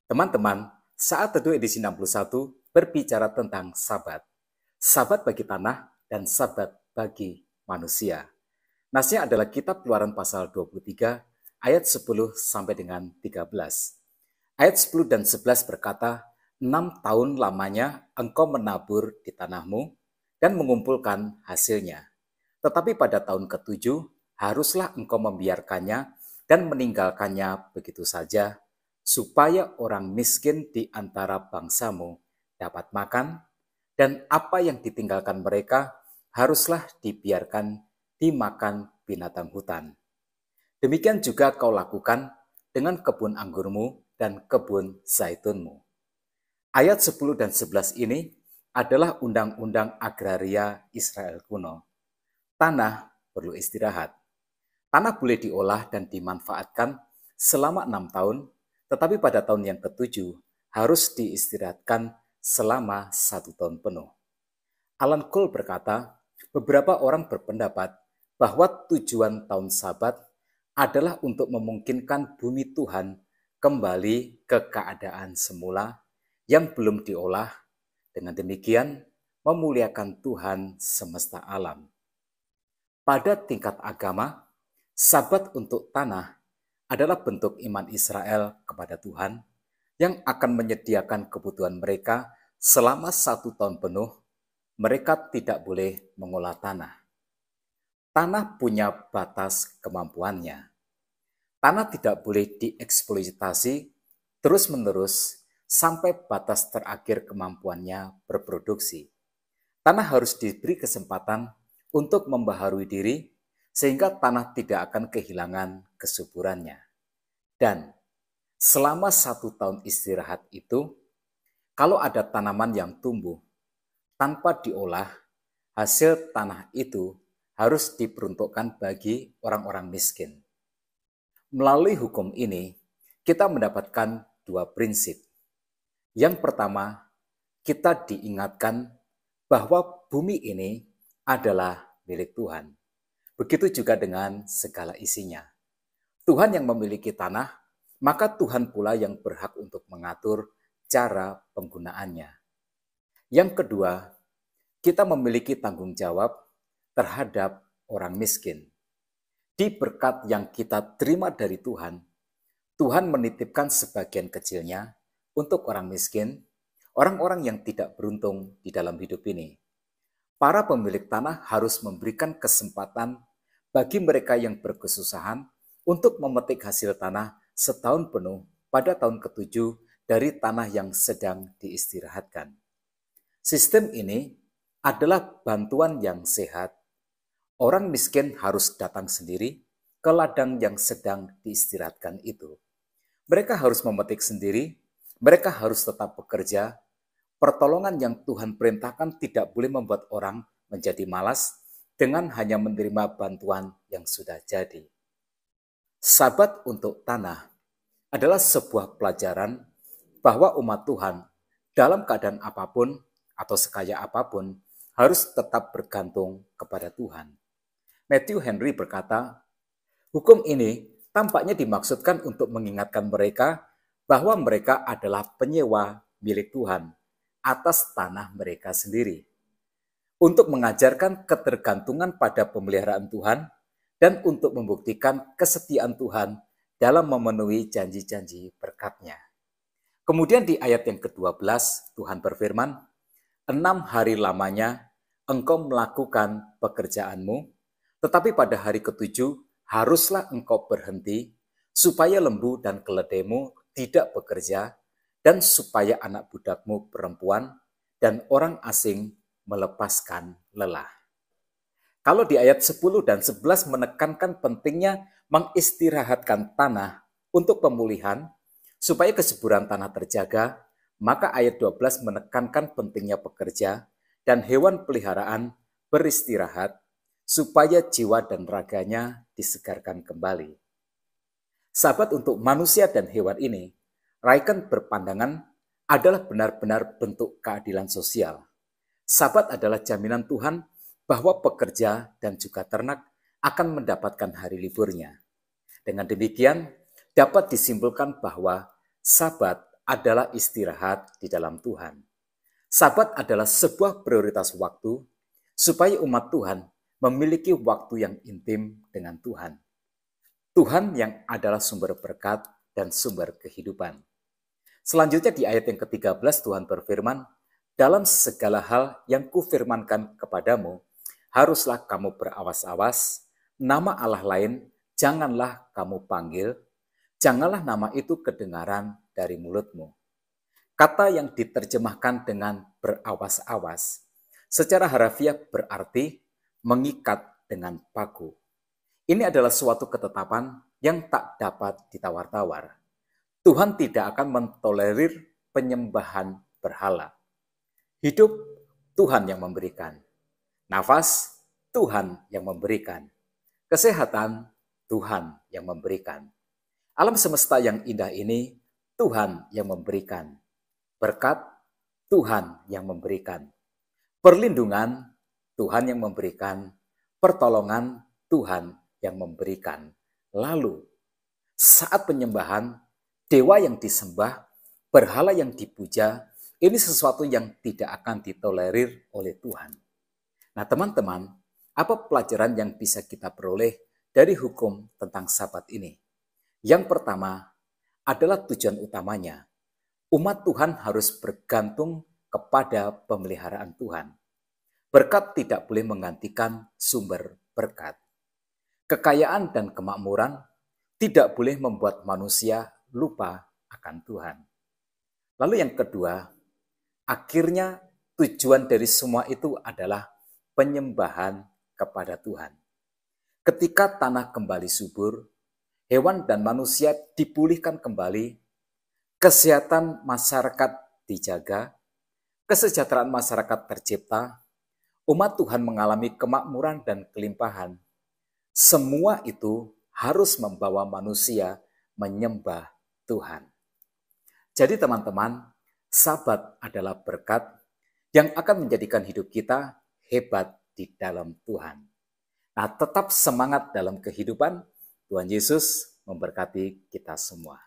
Teman-teman, saat teduh edisi 61 berbicara tentang sabat. Sabat bagi tanah dan sabat bagi manusia. Nasnya adalah kitab Keluaran pasal 23 ayat 10 sampai dengan 13. Ayat 10 dan 11 berkata, 6 tahun lamanya engkau menabur di tanahmu dan mengumpulkan hasilnya. Tetapi pada tahun ketujuh haruslah engkau membiarkannya dan meninggalkannya begitu saja, supaya orang miskin di antara bangsamu dapat makan, dan apa yang ditinggalkan mereka haruslah dibiarkan dimakan binatang hutan. Demikian juga kau lakukan dengan kebun anggurmu dan kebun zaitunmu. Ayat 10 dan 11 ini adalah undang-undang agraria Israel kuno. Tanah perlu istirahat. Tanah boleh diolah dan dimanfaatkan selama 6 tahun, tetapi pada tahun yang ketujuh harus diistirahatkan selama 1 tahun penuh. Alan Cole berkata, beberapa orang berpendapat bahwa tujuan tahun Sabat adalah untuk memungkinkan bumi Tuhan kembali ke keadaan semula yang belum diolah, dengan demikian memuliakan Tuhan semesta alam. Pada tingkat agama, Sabat untuk tanah adalah bentuk iman Israel kepada Tuhan yang akan menyediakan kebutuhan mereka selama 1 tahun penuh. Mereka tidak boleh mengolah tanah. Tanah punya batas kemampuannya. Tanah tidak boleh dieksploitasi terus-menerus sampai batas terakhir kemampuannya berproduksi. Tanah harus diberi kesempatan untuk membaharui diri sehingga tanah tidak akan kehilangan kesuburannya. Dan selama 1 tahun istirahat itu, kalau ada tanaman yang tumbuh tanpa diolah, hasil tanah itu harus diperuntukkan bagi orang-orang miskin. Melalui hukum ini, kita mendapatkan 2 prinsip. Yang pertama, kita diingatkan bahwa bumi ini adalah milik Tuhan. Begitu juga dengan segala isinya. Tuhan yang memiliki tanah, maka Tuhan pula yang berhak untuk mengatur cara penggunaannya. Yang kedua, kita memiliki tanggung jawab terhadap orang miskin. Di berkat yang kita terima dari Tuhan, Tuhan menitipkan sebagian kecilnya untuk orang miskin, orang-orang yang tidak beruntung di dalam hidup ini. Para pemilik tanah harus memberikan kesempatan bagi mereka yang berkesusahan untuk memetik hasil tanah setahun penuh pada tahun ketujuh dari tanah yang sedang diistirahatkan. Sistem ini adalah bantuan yang sehat. Orang miskin harus datang sendiri ke ladang yang sedang diistirahatkan itu. Mereka harus memetik sendiri, mereka harus tetap bekerja. Pertolongan yang Tuhan perintahkan tidak boleh membuat orang menjadi malas dengan hanya menerima bantuan yang sudah jadi. Sabat untuk tanah adalah sebuah pelajaran bahwa umat Tuhan dalam keadaan apapun atau sekaya apapun harus tetap bergantung kepada Tuhan. Matthew Henry berkata, hukum ini tampaknya dimaksudkan untuk mengingatkan mereka bahwa mereka adalah penyewa milik Tuhan atas tanah mereka sendiri, untuk mengajarkan ketergantungan pada pemeliharaan Tuhan dan untuk membuktikan kesetiaan Tuhan dalam memenuhi janji-janji berkat-Nya. Kemudian di ayat yang ke-12 Tuhan berfirman, 6 hari lamanya engkau melakukan pekerjaanmu, tetapi pada hari ketujuh haruslah engkau berhenti, supaya lembu dan keledaimu tidak bekerja, dan supaya anak budakmu perempuan dan orang asing melepaskan lelah. Kalau di ayat 10 dan 11 menekankan pentingnya mengistirahatkan tanah untuk pemulihan, supaya kesuburan tanah terjaga, maka ayat 12 menekankan pentingnya pekerja dan hewan peliharaan beristirahat, supaya jiwa dan raganya disegarkan kembali. Sabat untuk manusia dan hewan ini, Raiken berpandangan adalah benar-benar bentuk keadilan sosial. Sabat adalah jaminan Tuhan bahwa pekerja dan juga ternak akan mendapatkan hari liburnya. Dengan demikian, dapat disimpulkan bahwa Sabat adalah istirahat di dalam Tuhan. Sabat adalah sebuah prioritas waktu supaya umat Tuhan memiliki waktu yang intim dengan Tuhan. Tuhan yang adalah sumber berkat dan sumber kehidupan. Selanjutnya di ayat yang ke-13 Tuhan berfirman, dalam segala hal yang kufirmankan kepadamu, haruslah kamu berawas-awas, nama Allah lain janganlah kamu panggil, janganlah nama itu kedengaran dari mulutmu. Kata yang diterjemahkan dengan berawas-awas, secara harafiah berarti mengikat dengan paku. Ini adalah suatu ketetapan yang tak dapat ditawar-tawar. Tuhan tidak akan mentolerir penyembahan berhala. Hidup Tuhan yang memberikan. Nafas Tuhan yang memberikan. Kesehatan Tuhan yang memberikan. Alam semesta yang indah ini Tuhan yang memberikan. Berkat Tuhan yang memberikan. Perlindungan Tuhan yang memberikan. Pertolongan Tuhan yang memberikan. Lalu, saat penyembahan, dewa yang disembah, berhala yang dipuja, ini sesuatu yang tidak akan ditolerir oleh Tuhan. Nah teman-teman, apa pelajaran yang bisa kita peroleh dari hukum tentang Sabat ini? Yang pertama adalah tujuan utamanya. Umat Tuhan harus bergantung kepada pemeliharaan Tuhan. Berkat tidak boleh menggantikan sumber berkat. Kekayaan dan kemakmuran tidak boleh membuat manusia lupa akan Tuhan. Lalu yang kedua, akhirnya tujuan dari semua itu adalah penyembahan kepada Tuhan. Ketika tanah kembali subur, hewan dan manusia dipulihkan kembali, kesehatan masyarakat dijaga, kesejahteraan masyarakat tercipta, umat Tuhan mengalami kemakmuran dan kelimpahan. Semua itu harus membawa manusia menyembah Tuhan. Jadi teman-teman, Sabat adalah berkat yang akan menjadikan hidup kita hebat di dalam Tuhan. Nah, tetap semangat dalam kehidupan. Tuhan Yesus memberkati kita semua.